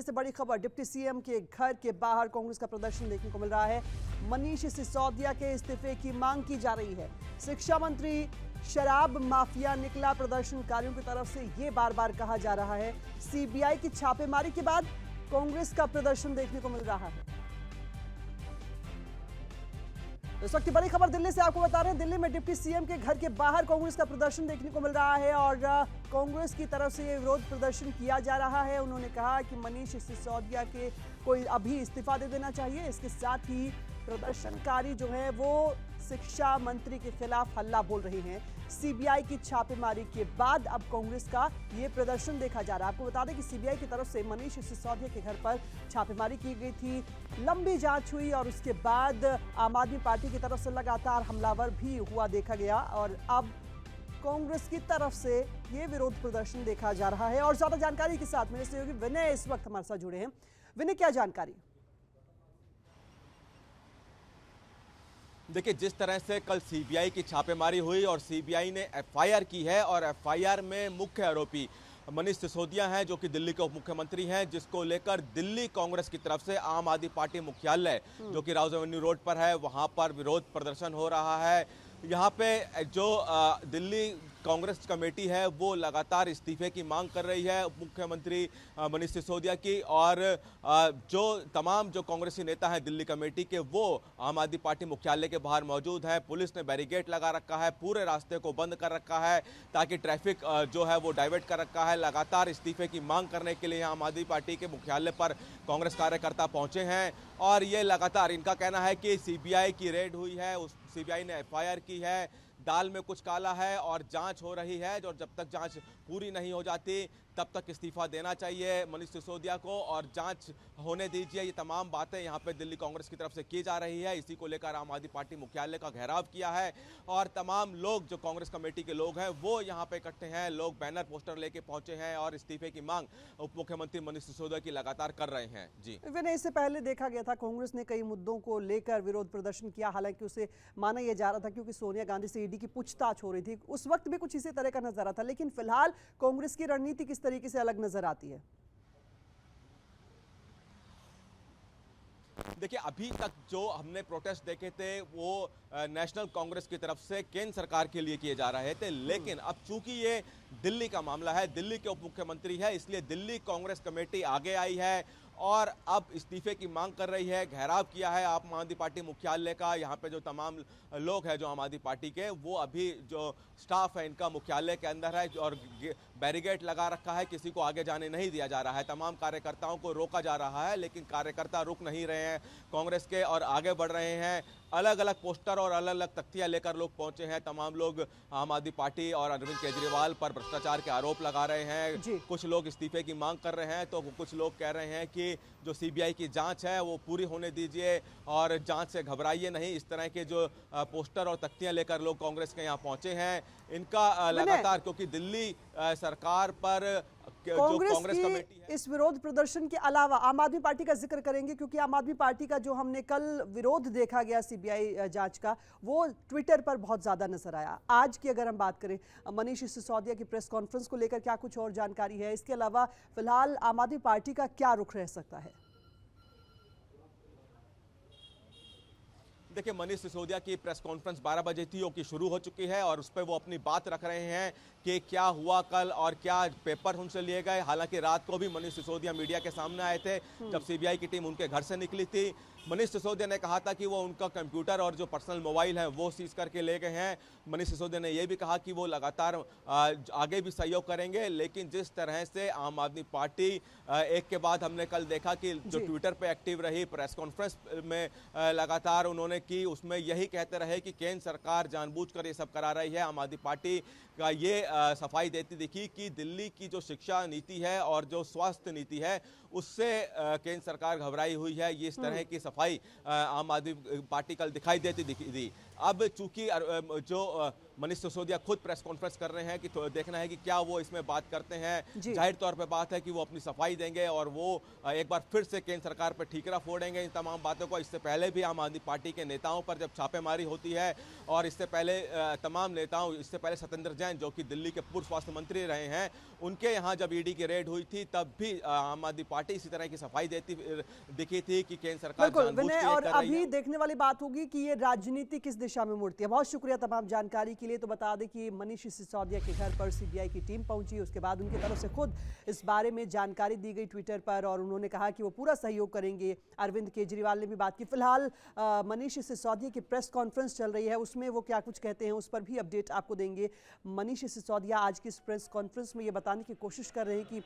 दिल्ली से बड़ी खबर, डिप्टी सीएम के घर के बाहर कांग्रेस का प्रदर्शन देखने को मिल रहा है। मनीष सिसोदिया के इस्तीफे की मांग की जा रही है। शिक्षा मंत्री शराब माफिया निकला प्रदर्शनकारियों की तरफ से ये बार बार कहा जा रहा है। सीबीआई की छापेमारी के बाद कांग्रेस का प्रदर्शन देखने को मिल रहा है। इस वक्त की बड़ी खबर दिल्ली से आपको बता रहे हैं। दिल्ली में डिप्टी सीएम के घर के बाहर कांग्रेस का प्रदर्शन देखने को मिल रहा है और कांग्रेस की तरफ से ये विरोध प्रदर्शन किया जा रहा है। उन्होंने कहा कि मनीष सिसोदिया के कोई अभी इस्तीफा दे देना चाहिए। इसके साथ ही प्रदर्शनकारी जो है वो शिक्षा मंत्री के खिलाफ हल्ला बोल रहे हैं। सीबीआई की छापेमारी के बाद अब कांग्रेस का ये प्रदर्शन देखा जा रहा है। आपको बता दें कि सीबीआई की तरफ से मनीष सिसोदिया के घर पर छापेमारी की गई थी, लंबी जांच हुई और उसके बाद आम आदमी पार्टी की तरफ से लगातार हमलावर भी हुआ देखा गया और अब कांग्रेस की तरफ से ये विरोध प्रदर्शन देखा जा रहा है। और ज्यादा जानकारी के साथ मेरे सहयोगी विनय इस वक्त हमारे साथ जुड़े हैं। विनय, क्या जानकारी? देखिए, जिस तरह से कल सीबीआई की छापेमारी हुई और सीबीआई ने एफआईआर की है और एफआईआर में मुख्य आरोपी मनीष सिसोदिया हैं जो कि दिल्ली के उप मुख्यमंत्री हैं, जिसको लेकर दिल्ली कांग्रेस की तरफ से आम आदमी पार्टी मुख्यालय जो कि राउज एवेन्यू रोड पर है वहां पर विरोध प्रदर्शन हो रहा है। यहाँ पे जो दिल्ली कांग्रेस कमेटी है वो लगातार इस्तीफे की मांग कर रही है उप मुख्यमंत्री मनीष सिसोदिया की और जो तमाम जो कांग्रेसी नेता हैं दिल्ली कमेटी के वो आम आदमी पार्टी मुख्यालय के बाहर मौजूद हैं। पुलिस ने बैरिकेड लगा रखा है, पूरे रास्ते को बंद कर रखा है ताकि ट्रैफिक जो है वो डाइवर्ट कर रखा है। लगातार इस्तीफे की मांग करने के लिए आम आदमी पार्टी के मुख्यालय पर कांग्रेस कार्यकर्ता पहुंचे हैं और ये लगातार इनका कहना है कि सीबीआई की रेड हुई है, उस सीबीआई ने एफआईआर की है, दाल में कुछ काला है और जांच हो रही है और जब तक जांच पूरी नहीं हो जाती तब तक इस्तीफा देना चाहिए मनीष सिसोदिया को और जांच होने दीजिए। ये तमाम बातें यहाँ पे दिल्ली कांग्रेस की तरफ से की जा रही है। इसी को लेकर आम आदमी पार्टी मुख्यालय का घेराव किया है और तमाम लोग जो कांग्रेस कमेटी के लोग हैं वो यहाँ पे इकट्ठे हैं। लोग बैनर पोस्टर लेके पहुंचे हैं और इस्तीफे की मांग उप मुख्यमंत्री मनीष सिसोदिया की लगातार कर रहे हैं। जी विनय, इससे पहले देखा गया था कांग्रेस ने कई मुद्दों को लेकर विरोध प्रदर्शन किया, हालांकि उसे माना यह जा रहा था क्योंकि सोनिया गांधी से ईडी की पूछताछ हो रही थी। उस वक्त भी कुछ इसी तरह का नजारा था, लेकिन फिलहाल कांग्रेस की रणनीति किस तरीके से अलग नजर आती है? देखिए, अभी तक जो हमने प्रोटेस्ट देखे थे वो नेशनल कांग्रेस की तरफ से केंद्र सरकार के लिए किए जा रहे थे, लेकिन अब चूंकि ये दिल्ली का मामला है, दिल्ली के उप मुख्यमंत्री है, इसलिए दिल्ली कांग्रेस कमेटी आगे आई है और अब इस्तीफे की मांग कर रही है। घेराव किया है आम आदमी पार्टी मुख्यालय का। यहाँ पे जो तमाम लोग हैं जो आम आदमी पार्टी के, वो अभी जो स्टाफ है इनका मुख्यालय के अंदर है और बैरिकेड लगा रखा है, किसी को आगे जाने नहीं दिया जा रहा है। तमाम कार्यकर्ताओं को रोका जा रहा है लेकिन कार्यकर्ता रुक नहीं रहे हैं कांग्रेस के और आगे बढ़ रहे हैं। अलग अलग पोस्टर और अलग अलग तख्तियां लेकर लोग पहुंचे हैं। तमाम लोग आम आदमी पार्टी और अरविंद केजरीवाल पर भ्रष्टाचार के आरोप लगा रहे हैं। कुछ लोग इस्तीफे की मांग कर रहे हैं तो कुछ लोग कह रहे हैं कि जो सीबीआई की जांच है वो पूरी होने दीजिए और जांच से घबराइए नहीं। इस तरह के जो पोस्टर और तख्तियां लेकर लोग कांग्रेस के यहाँ पहुंचे हैं। इनका लगातार, क्योंकि दिल्ली सरकार पर कांग्रेस की इस विरोध प्रदर्शन के अलावा आम आदमी पार्टी का जिक्र करेंगे, क्योंकि आम आदमी पार्टी का जो हमने कल विरोध देखा गया सीबीआई जांच का, वो ट्विटर पर बहुत ज्यादा नजर आया। आज की अगर हम बात करें, मनीष सिसोदिया की प्रेस कॉन्फ्रेंस को लेकर क्या कुछ और जानकारी है? इसके अलावा फिलहाल आम आदमी पार्टी का क्या रुख रह सकता है? देखिए, मनीष सिसोदिया की प्रेस कॉन्फ्रेंस 12 बजे थी, की शुरू हो चुकी है और उस पर वो अपनी बात रख रहे हैं कि क्या हुआ कल और क्या पेपर उनसे लिए गए। हालांकि रात को भी मनीष सिसोदिया मीडिया के सामने आए थे जब सीबीआई की टीम उनके घर से निकली थी। मनीष सिसोदिया ने कहा था कि वो उनका कंप्यूटर और जो पर्सनल मोबाइल है वो सीज करके ले गए हैं। मनीष सिसोदिया ने यह भी कहा कि वो लगातार आगे भी सहयोग करेंगे, लेकिन जिस तरह से आम आदमी पार्टी एक के बाद हमने कल देखा कि जो ट्विटर पे एक्टिव रही, प्रेस कॉन्फ्रेंस में लगातार उन्होंने की, उसमें यही कहते रहे कि केंद्र सरकार जानबूझकर ये सब करा रही है। आम आदमी पार्टी का ये सफाई देती दिखी कि दिल्ली की जो शिक्षा नीति है और जो स्वास्थ्य नीति है उससे केंद्र सरकार घबराई हुई है। ये इस तरह की सफाई आम आदमी पार्टी कल दिखाई देती दी। अब चूंकि जो मनीष सिसोदिया खुद प्रेस कॉन्फ्रेंस कर रहे हैं कि तो देखना है कि क्या वो इसमें बात करते हैं। जाहिर तौर पे बात है कि वो अपनी सफाई देंगे और वो एक बार फिर से केंद्र सरकार पर ठीकरा फोड़ेंगे इन तमाम बातों को। इससे पहले भी आम आदमी पार्टी के नेताओं पर जब छापेमारी होती है और इससे पहले तमाम नेताओं, इससे पहले सत्येंद्र जैन जो कि दिल्ली के पूर्व स्वास्थ्य मंत्री रहे हैं, उनके यहाँ जब ईडी की रेड हुई थी तब भी आम आदमी पार्टी इसी तरह की सफाई देती दिखी थी कि केंद्र सरकार बिल्कुल जानबूझ के विनय, ये और कर रही अभी है। देखने वाली बात होगी कि ये राजनीति किस दिशा में मुड़ती है। बहुत शुक्रिया तमाम जानकारी के लिए। तो बता दें कि मनीष सिसोदिया के घर पर सीबीआई की टीम पहुंची, उसके बाद उनकी तरफ से खुद इस बारे में जानकारी दी गई ट्विटर पर, और उन्होंने कहा कि वो पूरा सहयोग करेंगे। अरविंद केजरीवाल ने भी बात की। फिलहाल मनीष सिसोदिया की प्रेस कॉन्फ्रेंस चल रही है, उसमें वो क्या कुछ कहते हैं उस पर भी अपडेट आपको देंगे। मनीष सिसोदिया आज की इस प्रेस कॉन्फ्रेंस में ये बताने की कोशिश कर रहे हैं कि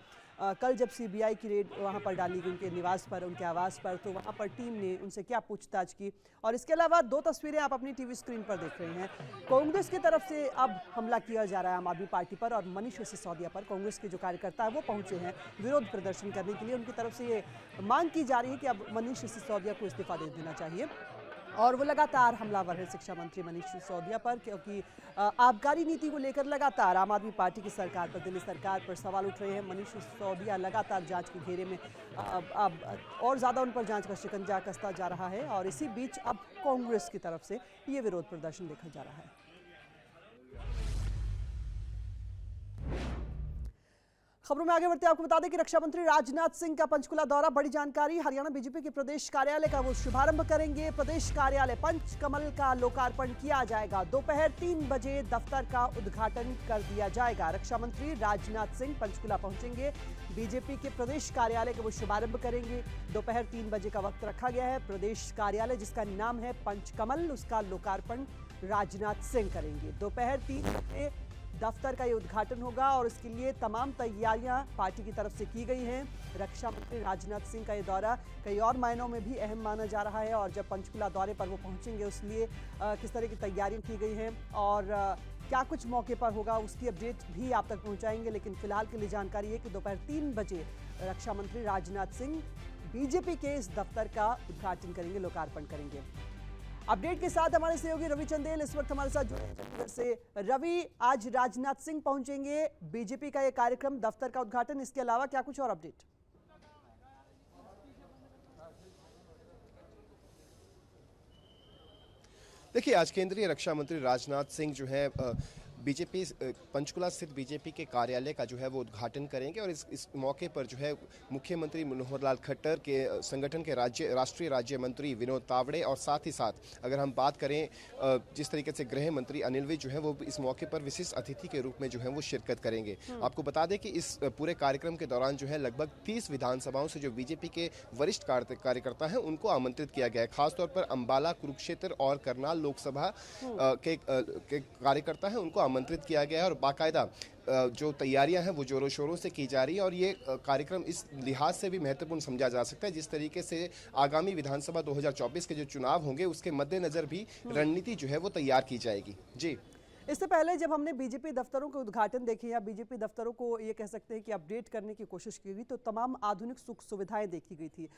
कल जब सीबीआई की रेड वहां पर डाली गई उनके निवास पर, उनके आवास पर, तो वहां पर टीम ने उनसे क्या पूछताछ की। और इसके अलावा दो तस्वीरें आप अपनी टीवी स्क्रीन पर देख रहे हैं। कांग्रेस की तरफ से अब हमला किया जा रहा है आम आदमी पार्टी पर और मनीष सिसोदिया पर। कांग्रेस के जो कार्यकर्ता है वो पहुंचे हैं विरोध प्रदर्शन करने के लिए। उनकी तरफ से ये मांग की जा रही है कि अब मनीष सिसोदिया को इस्तीफा दे देना चाहिए, और वो लगातार हमलावर है शिक्षा मंत्री मनीष सिसोदिया पर, क्योंकि आबकारी नीति को लेकर लगातार आम आदमी पार्टी की सरकार पर, दिल्ली सरकार पर सवाल उठ रहे हैं। मनीष सिसोदिया लगातार जांच के घेरे में अब और ज़्यादा उन पर जांच का शिकंजा कसता जा रहा है, और इसी बीच अब कांग्रेस की तरफ से ये विरोध प्रदर्शन देखा जा रहा है। खबरों में आगे बढ़ते आपको बता दें कि रक्षा मंत्री राजनाथ सिंह का पंचकुला दौरा, बड़ी जानकारी। हरियाणा बीजेपी के प्रदेश कार्यालय का वो शुभारंभ करेंगे। प्रदेश कार्यालय पंचकमल का लोकार्पण किया जाएगा। दोपहर 3 बजे दफ्तर का उद्घाटन कर दिया जाएगा। रक्षा मंत्री राजनाथ सिंह पंचकुला पहुंचेंगे, बीजेपी के प्रदेश कार्यालय का वो शुभारंभ करेंगे। दोपहर 3 बजे का वक्त रखा गया है। प्रदेश कार्यालय जिसका नाम है पंचकमल, उसका लोकार्पण राजनाथ सिंह करेंगे। दोपहर 3 बजे दफ्तर का ये उद्घाटन होगा, और इसके लिए तमाम तैयारियां पार्टी की तरफ से की गई हैं। रक्षा मंत्री राजनाथ सिंह का ये दौरा कई और मायनों में भी अहम माना जा रहा है, और जब पंचकुला दौरे पर वो पहुंचेंगे उस लिए किस तरह की तैयारियां की गई हैं और क्या कुछ मौके पर होगा उसकी अपडेट भी आप तक पहुंचाएंगे। लेकिन फिलहाल के लिए जानकारी है कि दोपहर 3 बजे रक्षा मंत्री राजनाथ सिंह बीजेपी के इस दफ्तर का उद्घाटन करेंगे, लोकार्पण करेंगे। अपडेट के साथ हमारे सहयोगी रवि चंदेल इस वक्त हमारे साथ जुड़े हैं चंडीगढ़ से। रवि, आज राजनाथ सिंह पहुंचेंगे, बीजेपी का ये कार्यक्रम, दफ्तर का उद्घाटन, इसके अलावा क्या कुछ और अपडेट? देखिए, आज केंद्रीय रक्षा मंत्री राजनाथ सिंह जो है बीजेपी पंचकुला स्थित बीजेपी के कार्यालय का जो है वो उद्घाटन करेंगे, और इस मौके पर जो है मुख्यमंत्री मनोहर लाल खट्टर के संगठन के राष्ट्रीय राज्य मंत्री विनोद तावड़े, और साथ ही साथ अगर हम बात करें जिस तरीके से गृह मंत्री अनिल विज जो है वो इस मौके पर विशिष्ट अतिथि के रूप में जो है वो शिरकत करेंगे। आपको बता दें कि इस पूरे कार्यक्रम के दौरान जो है लगभग 30 विधानसभाओं से जो बीजेपी के वरिष्ठ कार्यकर्ता हैं उनको आमंत्रित किया गया है। खासतौर पर अंबाला, कुरुक्षेत्र और करनाल लोकसभा के कार्यकर्ता हैं उनको आमंत्रित किया गया है, और बाकायदा जो तैयारियां हैं वो जोरों शोरों से की जा रही है। और ये कार्यक्रम इस लिहाज से भी महत्वपूर्ण समझा जा सकता है जिस तरीके से आगामी विधानसभा 2024 के जो चुनाव होंगे उसके मद्देनजर भी रणनीति जो है वो तैयार की जाएगी। जी, इससे पहले जब हमने बीजेपी दफ्तरों के उद्घाटन देखे या बीजेपी दफ्तरों को ये कह सकते हैं कि अपडेट करने की कोशिश की गई, तो तमाम आधुनिक सुख सुविधाएं देखी गई थी।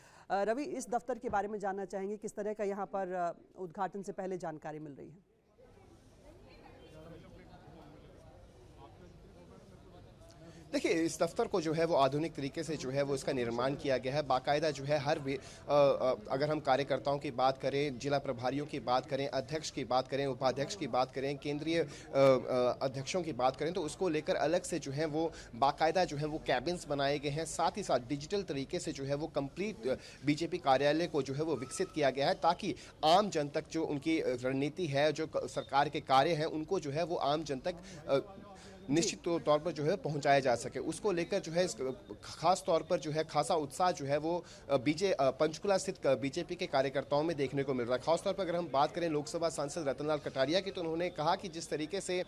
रवि, इस दफ्तर के बारे में जानना चाहेंगे, किस तरह का यहाँ पर उद्घाटन से पहले जानकारी मिल रही है? देखिए, इस दफ्तर को जो है वो आधुनिक तरीके से जो है वो इसका निर्माण किया गया है। बाकायदा जो है अगर हम कार्यकर्ताओं की बात करें, जिला प्रभारियों की बात करें, अध्यक्ष की बात करें, उपाध्यक्ष की बात करें, केंद्रीय अध्यक्षों की बात करें, तो उसको लेकर अलग से जो है वो बाकायदा जो है वो कैबिन्स बनाए गए हैं। साथ ही साथ डिजिटल तरीके से जो है वो कंप्लीट बीजेपी कार्यालय को जो है वो विकसित किया गया है, ताकि आम जन तक जो उनकी रणनीति है, जो सरकार के कार्य हैं, उनको जो है वो आम जन तक निश्चित तौर पर जो है पहुंचाया जा सके। उसको लेकर जो है खास तौर पर जो है खासा उत्साह जो है वो पंचकुला स्थित बीजेपी के कार्यकर्ताओं में देखने को मिल रहा है। खासतौर पर अगर हम बात करें लोकसभा सांसद रतनलाल कटारिया की, तो उन्होंने कहा कि जिस तरीके से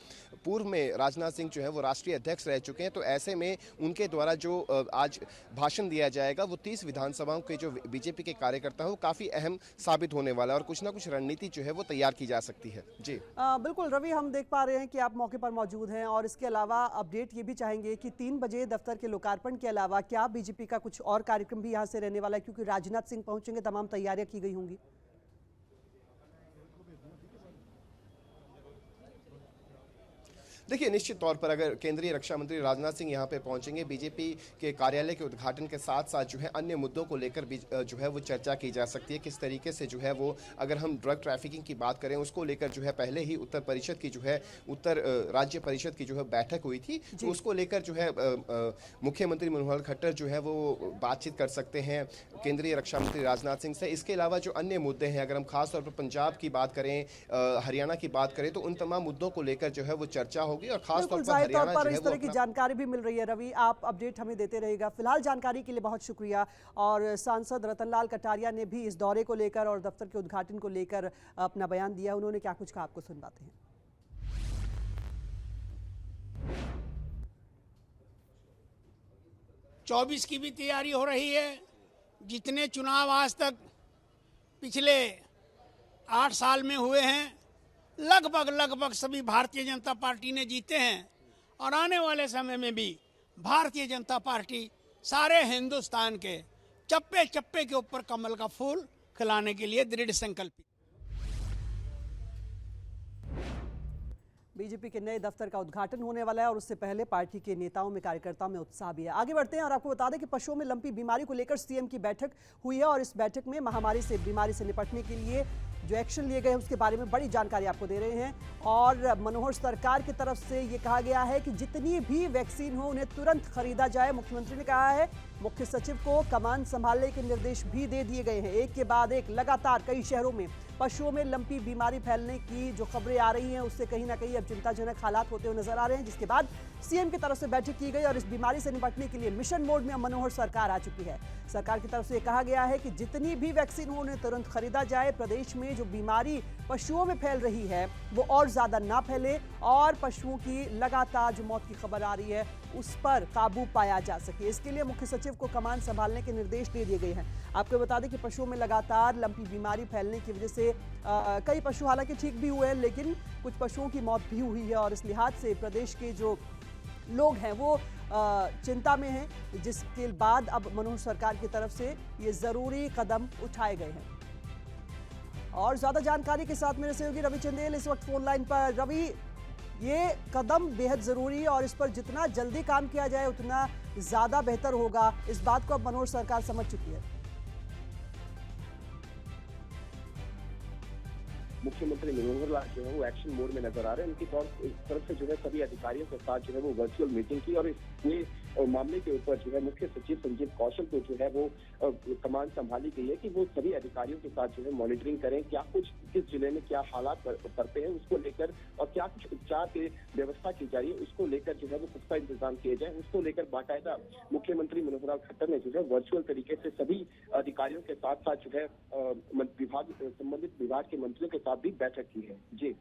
पूर्व में राजनाथ सिंह जो है वो राष्ट्रीय अध्यक्ष रह चुके हैं, तो ऐसे में उनके द्वारा जो आज भाषण दिया जाएगा वो 30 विधानसभाओं के जो बीजेपी के कार्यकर्ता हैं वो काफ़ी अहम साबित होने वाला है, और कुछ ना कुछ रणनीति जो है वो तैयार की जा सकती है। जी बिल्कुल रवि, हम देख पा रहे हैं कि आप मौके पर मौजूद हैं, और इसके अलावा अपडेट ये भी चाहेंगे कि 3 बजे दफ्तर के लोकार्पण के अलावा क्या बीजेपी का कुछ और कार्यक्रम भी यहां से रहने वाला है, क्योंकि राजनाथ सिंह पहुंचेंगे, तमाम तैयारियां की गई होंगी? देखिए, निश्चित तौर पर अगर केंद्रीय रक्षा मंत्री राजनाथ सिंह यहाँ पे पहुंचेंगे, बीजेपी के कार्यालय के उद्घाटन के साथ साथ जो है अन्य मुद्दों को लेकर भी जो है वो चर्चा की जा सकती है। किस तरीके से जो है वो, अगर हम ड्रग ट्रैफिकिंग की बात करें, उसको लेकर जो है पहले ही उत्तर परिषद की जो है उत्तर राज्य परिषद की जो है बैठक हुई थी, तो उसको लेकर जो है मुख्यमंत्री मनोहर खट्टर जो है वो बातचीत कर सकते हैं केंद्रीय रक्षा मंत्री राजनाथ सिंह से। इसके अलावा जो अन्य मुद्दे हैं, अगर हम खासतौर पर पंजाब की बात करें, हरियाणा की बात करें, तो उन तमाम मुद्दों को लेकर जो है वो चर्चा होगी। और खासतौर पर हरियाणा जो है इस तरह की जानकारी भी मिल रही है। रवि, आप अपडेट हमें देते रहिएगा। फिलहाल जानकारी के लिए बहुत शुक्रिया। और सांसद रतनलाल कटारिया ने भी इस दौरे को लेकर और दफ्तर के उद्घाटन को लेकर अपना बयान दिया। उन्होंने क्या कुछ कहा, आपको सुनवाते हैं। 24 की भी तैयारी हो रही है। जितने चुनाव आज तक पिछले 8 साल में हुए हैं, लगभग सभी भारतीय जनता पार्टी ने जीते हैं। और आने वाले समय में भी भारतीय जनता पार्टी सारे हिंदुस्तान के चप्पे चप्पे के ऊपर कमल का फूल खिलाने के लिए दृढ़ संकल्पित। बीजेपी के नए दफ्तर का उद्घाटन होने वाला है और उससे पहले पार्टी के नेताओं में, कार्यकर्ताओं में उत्साह भी है। आगे बढ़ते हैं और आपको बता दें कि पशुओं में लंपी बीमारी को लेकर सीएम की बैठक हुई है और इस बैठक में महामारी से, बीमारी से निपटने के लिए जो एक्शन लिए गए हैं उसके बारे में बड़ी जानकारी आपको दे रहे हैं। और मनोहर सरकार की तरफ से ये कहा गया है कि जितनी भी वैक्सीन हो उन्हें तुरंत खरीदा जाए। मुख्यमंत्री ने कहा है, मुख्य सचिव को कमान संभालने के निर्देश भी दे दिए गए हैं। एक के बाद एक लगातार कई शहरों में पशुओं में लंपी बीमारी फैलने की जो खबरें आ रही हैं उससे कहीं ना कहीं अब चिंताजनक हालात होते हुए नजर आ रहे हैं, जिसके बाद सीएम की तरफ से बैठक की गई और इस बीमारी से निपटने के लिए मिशन मोड में मनोहर सरकार आ चुकी है। सरकार की तरफ से कहा गया है कि जितनी भी वैक्सीन हो उन्हें तुरंत खरीदा जाए। प्रदेश में जो बीमारी पशुओं में फैल रही है वो और ज्यादा ना फैले और पशुओं की लगातार जो मौत की खबर आ रही है उस पर काबू पाया जा सके। इसके लिए मुख्य सचिव को कमान संभालने के निर्देश दे दिए गए हैं। आपको बता दें कि पशुओं में लगातार लंपी बीमारी फैलने की वजह से कई पशु हालांकि ठीक भी हुए हैं, लेकिन कुछ पशुओं की मौत भी हुई है और इस लिहाज से प्रदेश के जो लोग हैं वो चिंता में हैं, जिसके बाद अब मनोहर सरकार की तरफ से ये जरूरी कदम उठाए गए हैं। और ज्यादा जानकारी के साथ मेरे सहयोगी रवि चंदेल इस वक्त फोन लाइन पर। रवि, ये कदम बेहद जरूरी है और इस पर जितना जल्दी काम किया जाए उतना ज्यादा बेहतर होगा। इस बात को अब मनोहर सरकार समझ चुकी है। मुख्यमंत्री मनोहर लाल जो है वो एक्शन मोड में नजर आ रहे हैं। उनकी तरफ से जो है सभी अधिकारियों के साथ जो है वो वर्चुअल मीटिंग की और इस पूरे मामले के ऊपर जो है मुख्य सचिव संजीव कौशल को जो है वो कमान संभाली गई है कि वो सभी अधिकारियों के साथ जो है मॉनिटरिंग करें, क्या कुछ किस जिले में क्या हालात पड़ते हैं उसको लेकर और क्या कुछ उपचार की व्यवस्था की जा रही है उसको लेकर जो है वो पुख्ता इंतजाम किए जाए। उसको लेकर बाकायदा मुख्यमंत्री मनोहर लाल खट्टर ने जो है वर्चुअल तरीके से सभी अधिकारियों के साथ साथ जो है संबंधित विभाग के मंत्रियों के साथ भी बैठक की है। जी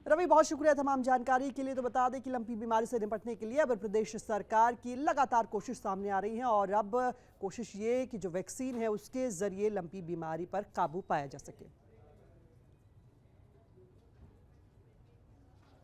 रवि, बहुत शुक्रिया तमाम जानकारी के लिए। तो बता दें कि लंपी बीमारी से निपटने के लिए अब प्रदेश सरकार की लगातार कोशिश सामने आ रही है और अब कोशिश ये कि जो वैक्सीन है उसके जरिए लंपी बीमारी पर काबू पाया जा सके।